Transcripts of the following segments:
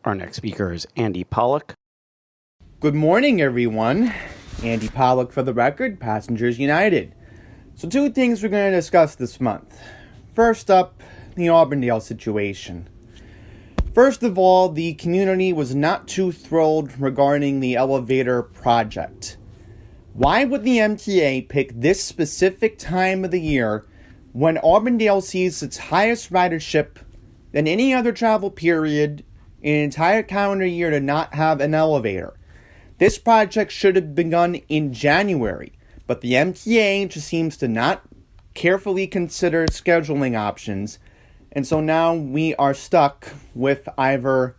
Our next speaker is Andy Pollock. Good morning, everyone. Andy Pollock for the record, Passengers United. So two things we're going to discuss this month. First up, the Auburndale situation. First of all, the community was not too thrilled regarding the elevator project. Why would the MTA pick this specific time of the year when Auburndale sees its highest ridership than any other travel period in an entire calendar year to not have an elevator? This project should have begun in January, but the MTA just seems to not carefully consider scheduling options, and so now we are stuck with either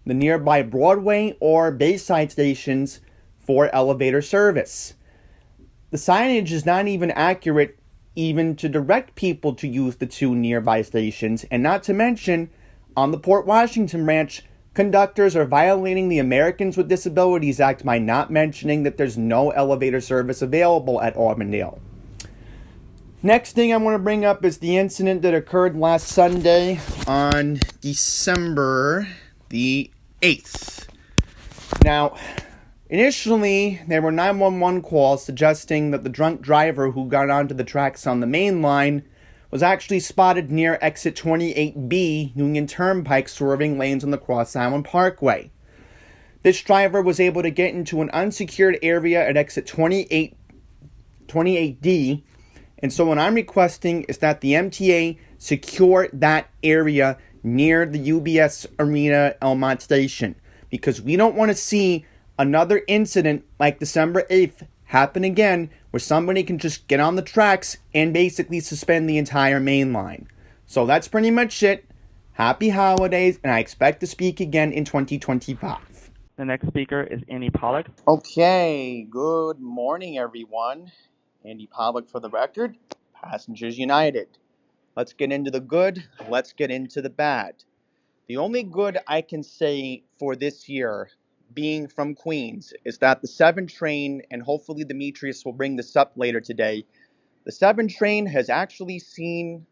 the nearby Broadway or Bayside stations for elevator service. The signage is not even accurate even to direct people to use the two nearby stations, and not to mention, on the Port Washington branch, conductors are violating the Americans with Disabilities Act by not mentioning that there's no elevator service available at Auburndale. Next thing I want to bring up is the incident that occurred last Sunday on December the 8th. Now, initially, there were 911 calls suggesting that the drunk driver who got onto the tracks on the main line was actually spotted near exit 28B, Union Turnpike, swerving lanes on the Cross Island Parkway. This driver was able to get into an unsecured area at exit 28D, and so what I'm requesting is that the MTA secure that area near the UBS Arena Elmont Station, because we don't want to see another incident like December 8th happen again, where somebody can just get on the tracks and basically suspend the entire main line. So that's pretty much it. Happy holidays, and I expect to speak again in 2025. The next speaker is Andy Pollock. Okay, good morning, everyone. Andy Pollock for the record, Passengers United. Let's get into the good, let's get into the bad. The only good I can say for this year, being from Queens, is that the 7 train, and hopefully Demetrius will bring this up later today, the 7 train has actually seen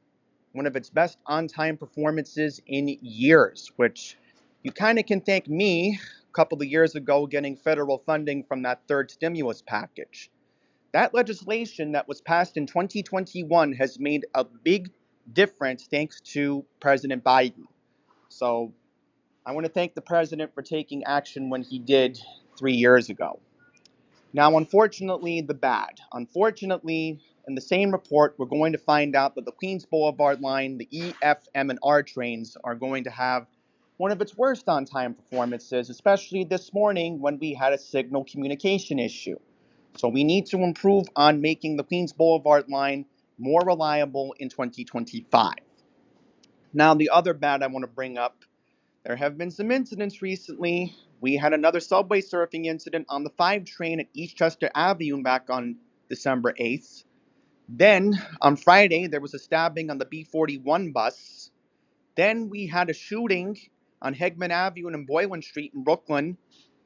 one of its best on-time performances in years, which you kind of can thank me a couple of years ago getting federal funding from that third stimulus package. That legislation that was passed in 2021 has made a big difference thanks to President Biden. So I want to thank the president for taking action when he did 3 years ago. Now, unfortunately, the bad. Unfortunately, in the same report, we're going to find out that the Queens Boulevard line, the E, F, M, and R trains are going to have one of its worst on-time performances, especially this morning when we had a signal communication issue. So we need to improve on making the Queens Boulevard line more reliable in 2025. Now, the other bad I want to bring up, there have been some incidents recently. We had another subway surfing incident on the 5 train at Eastchester Avenue back on December 8th. Then, on Friday, there was a stabbing on the B41 bus. Then we had a shooting on Hegman Avenue and Boylan Street in Brooklyn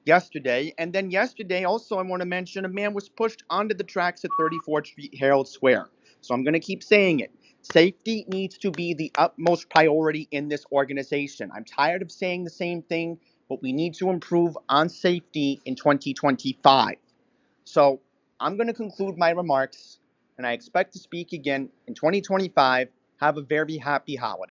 yesterday. And then yesterday, also, I want to mention a man was pushed onto the tracks at 34th Street Herald Square. So I'm going to keep saying it. Safety needs to be the utmost priority in this organization. I'm tired of saying the same thing, but we need to improve on safety in 2025. So I'm going to conclude my remarks, and I expect to speak again in 2025. Have a very happy holiday.